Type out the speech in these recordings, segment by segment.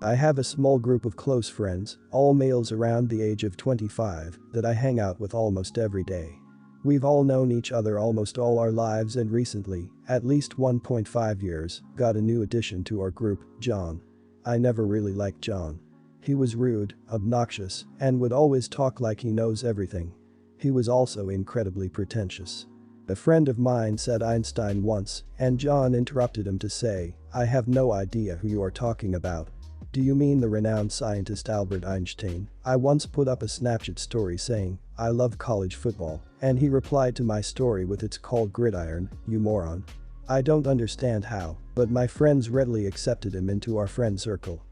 I have a small group of close friends, all males around the age of 25, that I hang out with almost every day. We've all known each other almost all our lives and recently, at least 1.5 years, got a new addition to our group, John. I never really liked John. He was rude, obnoxious, and would always talk like he knows everything. He was also incredibly pretentious. A friend of mine said Einstein once, and John interrupted him to say, "I have no idea who you are talking about. Do you mean the renowned scientist Albert Einstein?" I once put up a Snapchat story saying, "I love college football," and he replied to my story with, "It's called gridiron, you moron." I don't understand how, but my friends readily accepted him into our friend circle.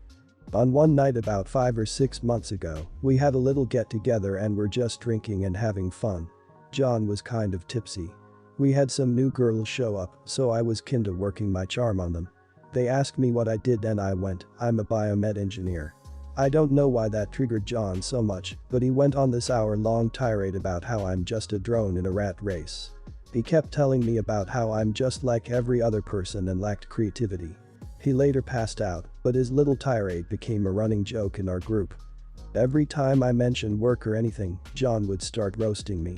On one night about 5 or 6 months ago, we had a little get together and were just drinking and having fun. John was kind of tipsy. We had some new girls show up, so I was kinda working my charm on them. They asked me what I did and I went, "I'm a biomed engineer." I don't know why that triggered John so much, but he went on this hour-long tirade about how I'm just a drone in a rat race. He kept telling me about how I'm just like every other person and lacked creativity. He later passed out, but his little tirade became a running joke in our group. Every time I mentioned work or anything, John would start roasting me.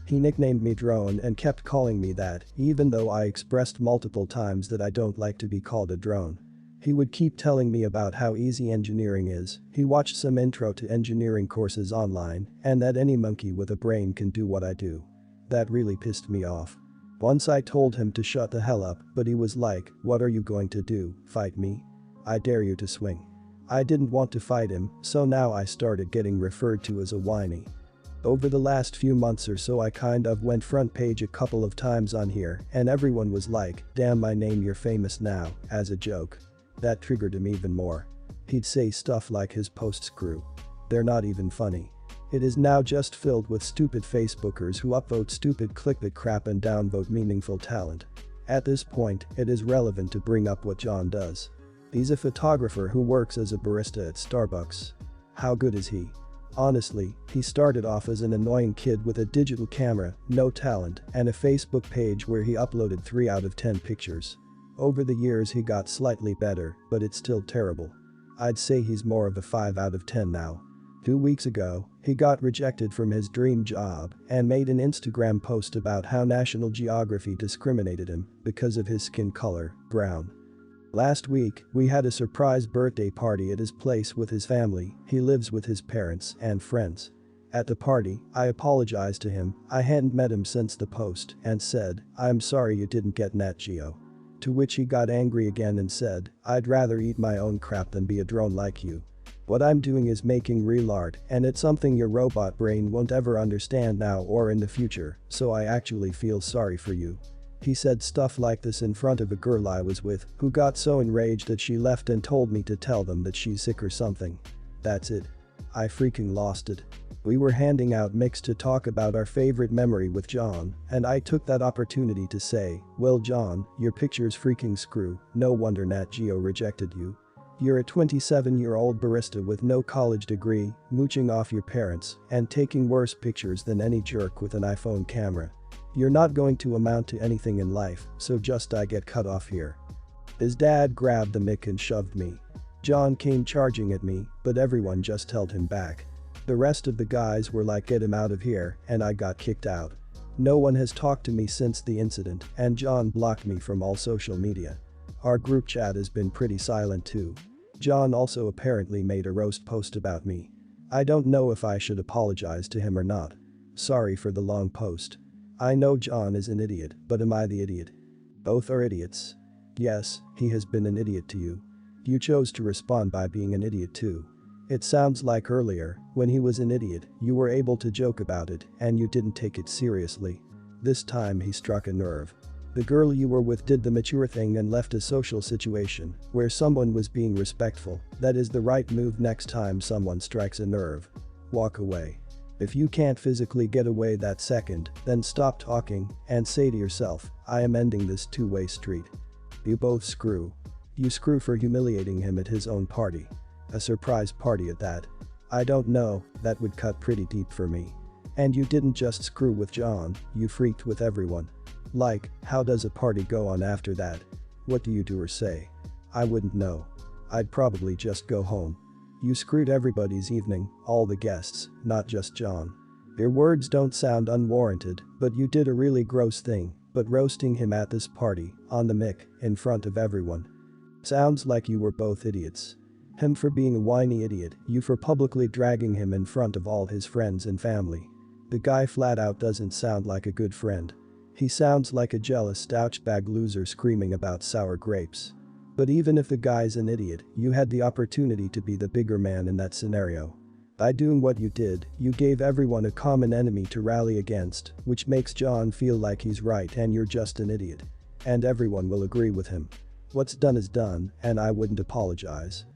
He nicknamed me Drone and kept calling me that, even though I expressed multiple times that I don't like to be called a drone. He would keep telling me about how easy engineering is, he watched some intro to engineering courses online, and that any monkey with a brain can do what I do. That really pissed me off. Once I told him to shut the hell up, but he was like, "What are you going to do, fight me? I dare you to swing." I didn't want to fight him, so now I started getting referred to as a whiny. Over the last few months or so I kind of went front page a couple of times on here and everyone was like, "Damn my name, you're famous now," as a joke. That triggered him even more. He'd say stuff like his posts grew. They're not even funny. It is now just filled with stupid Facebookers who upvote stupid clickbait crap and downvote meaningful talent. At this point, it is relevant to bring up what John does. He's a photographer who works as a barista at Starbucks. How good is he? Honestly, he started off as an annoying kid with a digital camera, no talent, and a Facebook page where he uploaded 3 out of 10 pictures. Over the years he got slightly better, but it's still terrible. I'd say he's more of a 5 out of 10 now. 2 weeks ago, he got rejected from his dream job and made an Instagram post about how National Geography discriminated him because of his skin color, brown. Last week, we had a surprise birthday party at his place with his family. He lives with his parents and friends. At the party, I apologized to him, I hadn't met him since the post, and said, "I'm sorry you didn't get Nat Geo." To which he got angry again and said, "I'd rather eat my own crap than be a drone like you. What I'm doing is making real art, and it's something your robot brain won't ever understand now or in the future, so I actually feel sorry for you." He said stuff like this in front of a girl I was with, who got so enraged that she left and told me to tell them that she's sick or something. That's it. I freaking lost it. We were handing out mix to talk about our favorite memory with John, and I took that opportunity to say, "Well John, your pictures freaking screw, no wonder Nat Geo rejected you. You're a 27-year-old barista with no college degree, mooching off your parents, and taking worse pictures than any jerk with an iPhone camera. You're not going to amount to anything in life, so just I get cut off here." His dad grabbed the mic and shoved me. John came charging at me, but everyone just held him back. The rest of the guys were like, "Get him out of here," and I got kicked out. No one has talked to me since the incident, and John blocked me from all social media. Our group chat has been pretty silent too. John also apparently made a roast post about me. I don't know if I should apologize to him or not. Sorry for the long post. I know John is an idiot, but am I the idiot? Both are idiots. Yes, he has been an idiot to you. You chose to respond by being an idiot too. It sounds like earlier, when he was an idiot, you were able to joke about it and you didn't take it seriously. This time he struck a nerve. The girl you were with did the mature thing and left a social situation where someone was being respectful. That is the right move next time someone strikes a nerve. Walk away. If you can't physically get away that second, then stop talking and say to yourself, "I am ending this two-way street." You both screw. You screw for humiliating him at his own party. A surprise party at that. I don't know, that would cut pretty deep for me. And you didn't just screw with John, you freaked with everyone. Like, how does a party go on after that? What do you do or say? I wouldn't know. I'd probably just go home. You screwed everybody's evening, all the guests, not just John. Your words don't sound unwarranted, but you did a really gross thing, but roasting him at this party, on the mic, in front of everyone. Sounds like you were both idiots. Him for being a whiny idiot, you for publicly dragging him in front of all his friends and family. The guy flat out doesn't sound like a good friend. He sounds like a jealous douchebag loser screaming about sour grapes. But even if the guy's an idiot, you had the opportunity to be the bigger man in that scenario. By doing what you did, you gave everyone a common enemy to rally against, which makes John feel like he's right and you're just an idiot. And everyone will agree with him. What's done is done, and I wouldn't apologize.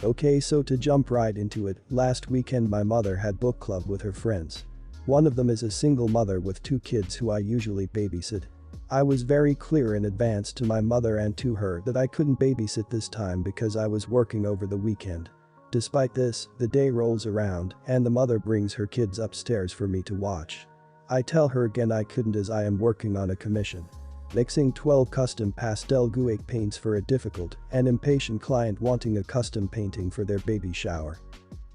Okay, so to jump right into it, last weekend my mother had book club with her friends. One of them is a single mother with 2 kids who I usually babysit. I was very clear in advance to my mother and to her that I couldn't babysit this time because I was working over the weekend. Despite this, the day rolls around and the mother brings her kids upstairs for me to watch. I tell her again I couldn't as I am working on a commission. Mixing 12 custom pastel gouache paints for a difficult and impatient client wanting a custom painting for their baby shower.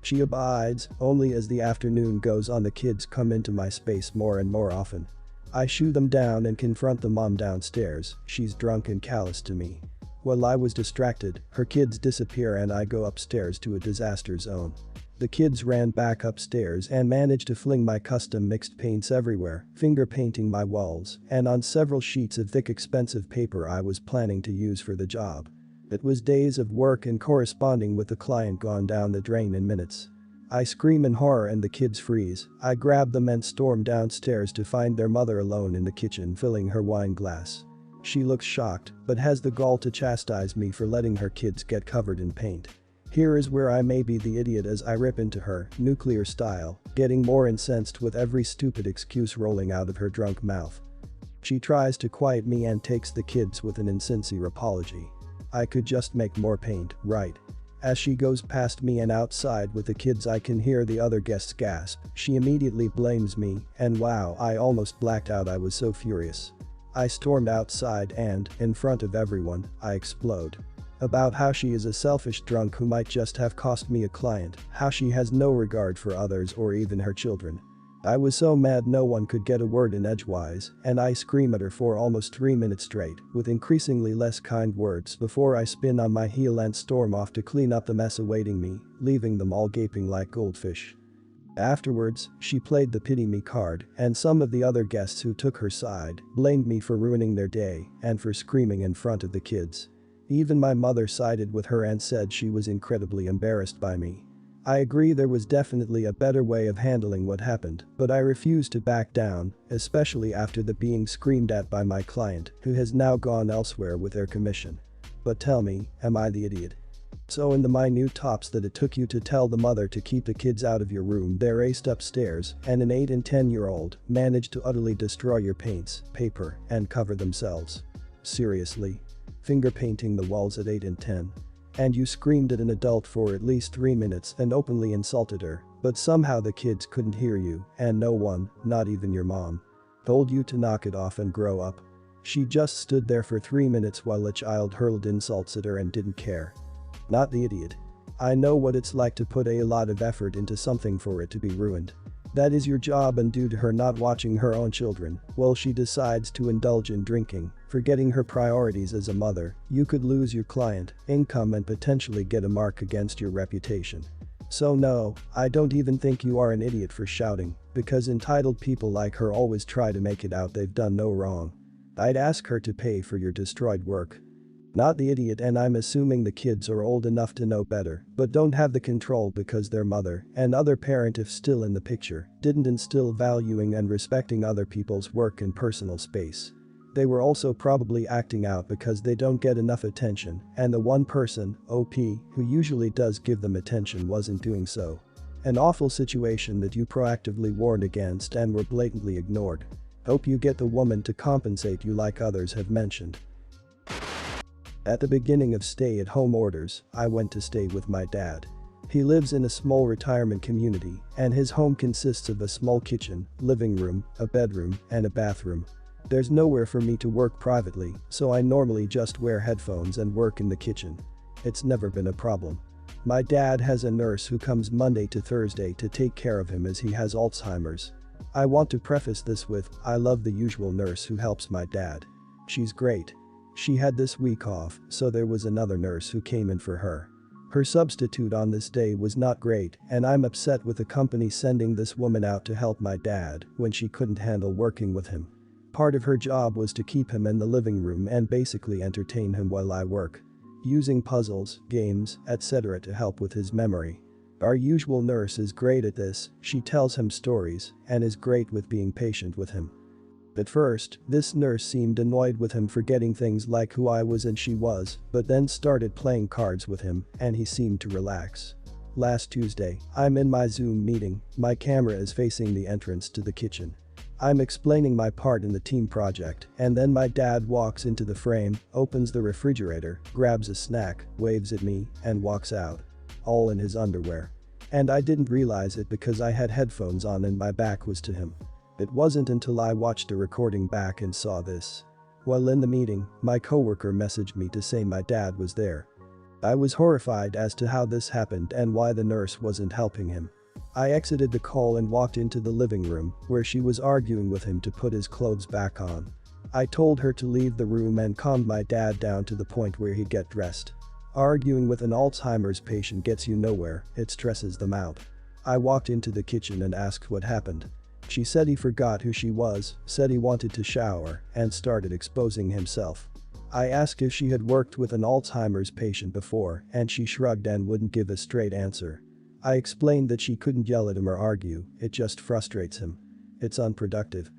She abides, only as the afternoon goes on the kids come into my space more and more often. I shoo them down and confront the mom downstairs, she's drunk and callous to me. While I was distracted, her kids disappear and I go upstairs to a disaster zone. The kids ran back upstairs and managed to fling my custom mixed paints everywhere, finger painting my walls and on several sheets of thick expensive paper I was planning to use for the job. It was days of work and corresponding with the client gone down the drain in minutes. I scream in horror and the kids freeze. I grab them and storm downstairs to find their mother alone in the kitchen filling her wine glass. She looks shocked, but has the gall to chastise me for letting her kids get covered in paint. Here is where I may be the idiot as I rip into her, nuclear style, getting more incensed with every stupid excuse rolling out of her drunk mouth. She tries to quiet me and takes the kids with an insincere apology. I could just make more paint, right? As she goes past me and outside with the kids I can hear the other guests gasp. She immediately blames me, and wow, I almost blacked out, I was so furious. I stormed outside and, in front of everyone, I explode. About how she is a selfish drunk who might just have cost me a client, how she has no regard for others or even her children. I was so mad no one could get a word in edgewise, and I scream at her for almost 3 minutes straight, with increasingly less kind words before I spin on my heel and storm off to clean up the mess awaiting me, leaving them all gaping like goldfish. Afterwards, she played the pity me card, and some of the other guests who took her side blamed me for ruining their day and for screaming in front of the kids. Even my mother sided with her and said she was incredibly embarrassed by me. I agree there was definitely a better way of handling what happened, but I refuse to back down, especially after the being screamed at by my client, who has now gone elsewhere with their commission. But tell me, am I the idiot? So in the minute tops that it took you to tell the mother to keep the kids out of your room, they raced upstairs, and an 8 and 10-year-old managed to utterly destroy your paints, paper, and cover themselves. Seriously? Finger painting the walls at 8 and 10. And you screamed at an adult for at least 3 minutes and openly insulted her, but somehow the kids couldn't hear you, and no one, not even your mom, told you to knock it off and grow up. She just stood there for 3 minutes while a child hurled insults at her and didn't care. Not the idiot. I know what it's like to put a lot of effort into something for it to be ruined. That is your job, and due to her not watching her own children, well, she decides to indulge in drinking, forgetting her priorities as a mother, you could lose your client, income, and potentially get a mark against your reputation. So no, I don't even think you are an idiot for shouting, because entitled people like her always try to make it out they've done no wrong. I'd ask her to pay for your destroyed work. Not the idiot, and I'm assuming the kids are old enough to know better, but don't have the control because their mother and other parent, if still in the picture, didn't instill valuing and respecting other people's work and personal space. They were also probably acting out because they don't get enough attention, and the one person, OP, who usually does give them attention wasn't doing so. An awful situation that you proactively warned against and were blatantly ignored. Hope you get the woman to compensate you like others have mentioned. At the beginning of stay-at-home orders, I went to stay with my dad. He lives in a small retirement community, and his home consists of a small kitchen, living room, a bedroom, and a bathroom. There's nowhere for me to work privately, so I normally just wear headphones and work in the kitchen. It's never been a problem. My dad has a nurse who comes Monday to Thursday to take care of him as he has Alzheimer's. I want to preface this with, I love the usual nurse who helps my dad. She's great. She had this week off, so there was another nurse who came in for her. Her substitute on this day was not great, and I'm upset with the company sending this woman out to help my dad when she couldn't handle working with him. Part of her job was to keep him in the living room and basically entertain him while I work, using puzzles, games, etc. to help with his memory. Our usual nurse is great at this, she tells him stories and is great with being patient with him. At first, this nurse seemed annoyed with him forgetting things like who I was and she was, but then started playing cards with him and he seemed to relax. Last Tuesday, I'm in my Zoom meeting, my camera is facing the entrance to the kitchen. I'm explaining my part in the team project and then my dad walks into the frame, opens the refrigerator, grabs a snack, waves at me, and walks out. All in his underwear. And I didn't realize it because I had headphones on and my back was to him. It wasn't until I watched a recording back and saw this. While in the meeting, my coworker messaged me to say my dad was there. I was horrified as to how this happened and why the nurse wasn't helping him. I exited the call and walked into the living room where she was arguing with him to put his clothes back on. I told her to leave the room and calmed my dad down to the point where he'd get dressed. Arguing with an Alzheimer's patient gets you nowhere, it stresses them out. I walked into the kitchen and asked what happened. She said he forgot who she was, said he wanted to shower, and started exposing himself. I asked if she had worked with an Alzheimer's patient before and she shrugged and wouldn't give a straight answer. I explained that she couldn't yell at him or argue, it just frustrates him. It's unproductive.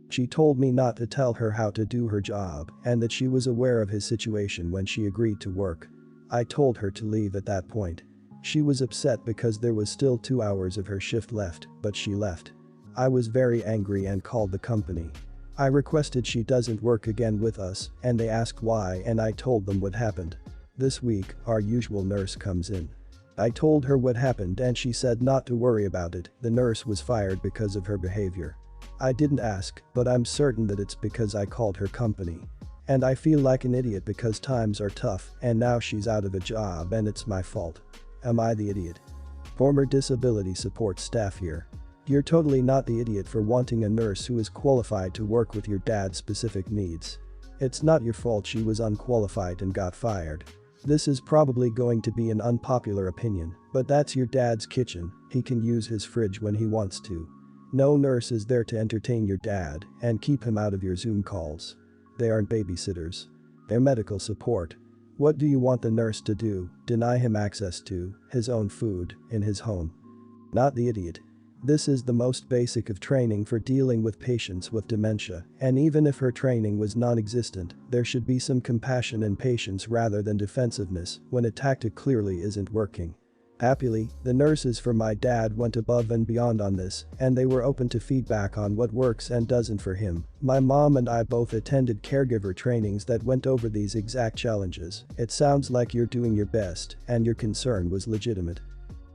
She told me not to tell her how to do her job and that she was aware of his situation when she agreed to work. I told her to leave at that point. She was upset because there was still 2 hours of her shift left, but she left. I was very angry and called the company. I requested she doesn't work again with us and they asked why and I told them what happened. This week, our usual nurse comes in. I told her what happened and she said not to worry about it, the nurse was fired because of her behavior. I didn't ask, but I'm certain that it's because I called her company. And I feel like an idiot because times are tough and now she's out of a job and it's my fault. Am I the idiot? Former disability support staff here. You're totally not the idiot for wanting a nurse who is qualified to work with your dad's specific needs. It's not your fault she was unqualified and got fired. This is probably going to be an unpopular opinion, but that's your dad's kitchen, he can use his fridge when he wants to. No nurse is there to entertain your dad and keep him out of your Zoom calls. They aren't babysitters. They're medical support. What do you want the nurse to do? Deny him access to his own food in his home? Not the idiot. This is the most basic of training for dealing with patients with dementia, and even if her training was non-existent, there should be some compassion and patience rather than defensiveness when a tactic clearly isn't working. Happily, the nurses for my dad went above and beyond on this, and they were open to feedback on what works and doesn't for him. My mom and I both attended caregiver trainings that went over these exact challenges. It sounds like you're doing your best, and your concern was legitimate.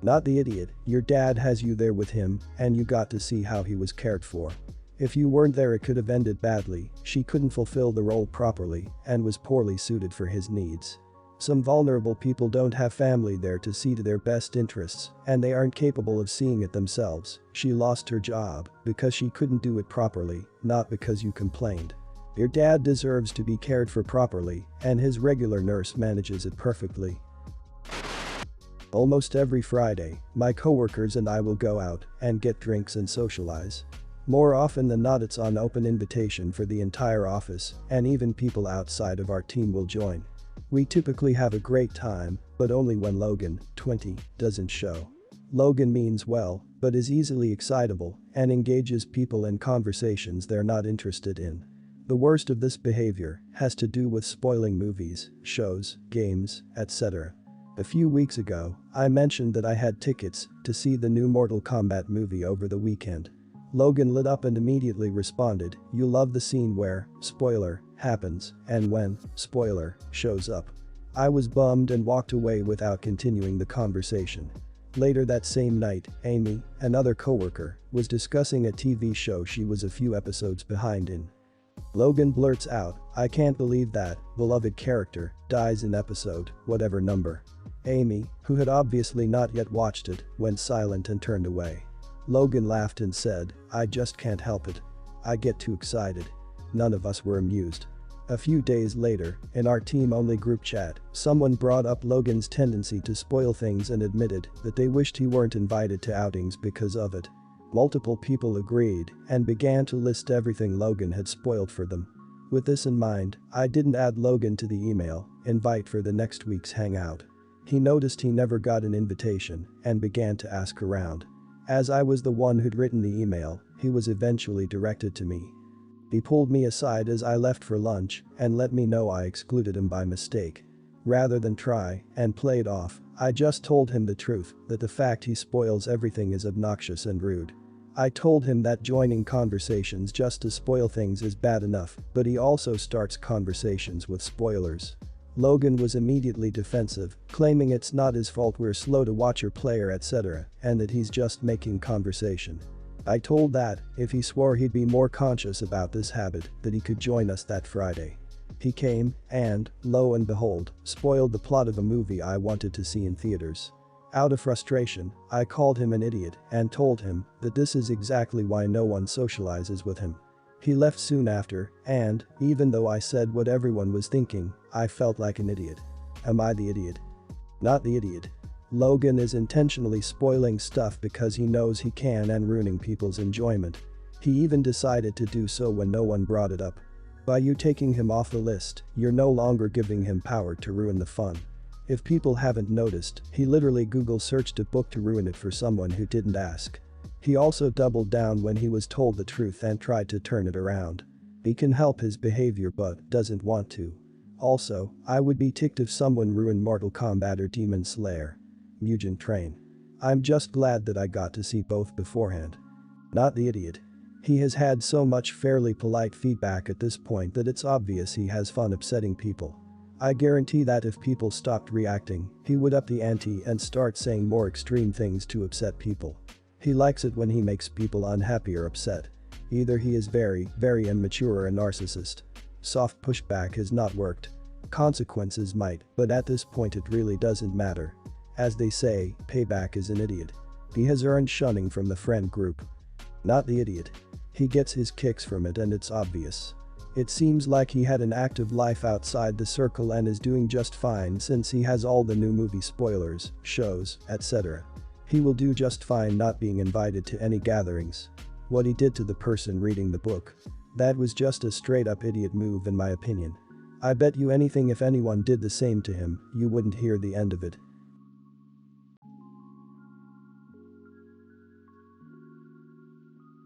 Not the idiot, your dad has you there with him, and you got to see how he was cared for. If you weren't there it could have ended badly, she couldn't fulfill the role properly and was poorly suited for his needs. Some vulnerable people don't have family there to see to their best interests, and they aren't capable of seeing it themselves. She lost her job because she couldn't do it properly, not because you complained. Your dad deserves to be cared for properly, and his regular nurse manages it perfectly. Almost every Friday, my coworkers and I will go out and get drinks and socialize. More often than not it's on open invitation for the entire office, and even people outside of our team will join. We typically have a great time, but only when Logan, 20, doesn't show. Logan means well, but is easily excitable and engages people in conversations they're not interested in. The worst of this behavior has to do with spoiling movies, shows, games, etc. A few weeks ago, I mentioned that I had tickets to see the new Mortal Kombat movie over the weekend. Logan lit up and immediately responded, "You love the scene where, spoiler, happens, and when, spoiler, shows up." I was bummed and walked away without continuing the conversation. Later that same night, Amy, another coworker, was discussing a TV show she was a few episodes behind in. Logan blurts out, I can't believe that beloved character dies in episode, whatever number. Amy, who had obviously not yet watched it, went silent and turned away. Logan laughed and said, I just can't help it. I get too excited. None of us were amused. A few days later, in our team-only group chat, someone brought up Logan's tendency to spoil things and admitted that they wished he weren't invited to outings because of it. Multiple people agreed and began to list everything Logan had spoiled for them. With this in mind, I didn't add Logan to the email invite for the next week's hangout. He noticed he never got an invitation and began to ask around. As I was the one who'd written the email, he was eventually directed to me. He pulled me aside as I left for lunch and let me know I excluded him by mistake. Rather than try and play it off, I just told him the truth, that the fact he spoils everything is obnoxious and rude. I told him that joining conversations just to spoil things is bad enough, but he also starts conversations with spoilers. Logan was immediately defensive, claiming it's not his fault we're slow to watch or player etc. and that he's just making conversation. I told that, if he swore he'd be more conscious about this habit, that he could join us that Friday. He came and, lo and behold, spoiled the plot of a movie I wanted to see in theaters. Out of frustration, I called him an idiot and told him that this is exactly why no one socializes with him. He left soon after, and, even though I said what everyone was thinking, I felt like an idiot. Am I the idiot? Not the idiot. Logan is intentionally spoiling stuff because he knows he can and ruining people's enjoyment. He even decided to do so when no one brought it up. By you taking him off the list, you're no longer giving him power to ruin the fun. If people haven't noticed, he literally Google searched a book to ruin it for someone who didn't ask. He also doubled down when he was told the truth and tried to turn it around. He can help his behavior but doesn't want to. Also, I would be ticked if someone ruined Mortal Kombat or Demon Slayer. Mugen Train. I'm just glad that I got to see both beforehand. Not the idiot. He has had so much fairly polite feedback at this point that it's obvious he has fun upsetting people. I guarantee that if people stopped reacting, he would up the ante and start saying more extreme things to upset people. He likes it when he makes people unhappy or upset. Either he is very, very immature or a narcissist. Soft pushback has not worked. Consequences might, but at this point it really doesn't matter. As they say, payback is an idiot. He has earned shunning from the friend group. Not the idiot. He gets his kicks from it and it's obvious. It seems like he had an active life outside the circle and is doing just fine since he has all the new movie spoilers, shows, etc. He will do just fine not being invited to any gatherings. What he did to the person reading the book. That was just a straight up idiot move in my opinion. I bet you anything if anyone did the same to him, you wouldn't hear the end of it.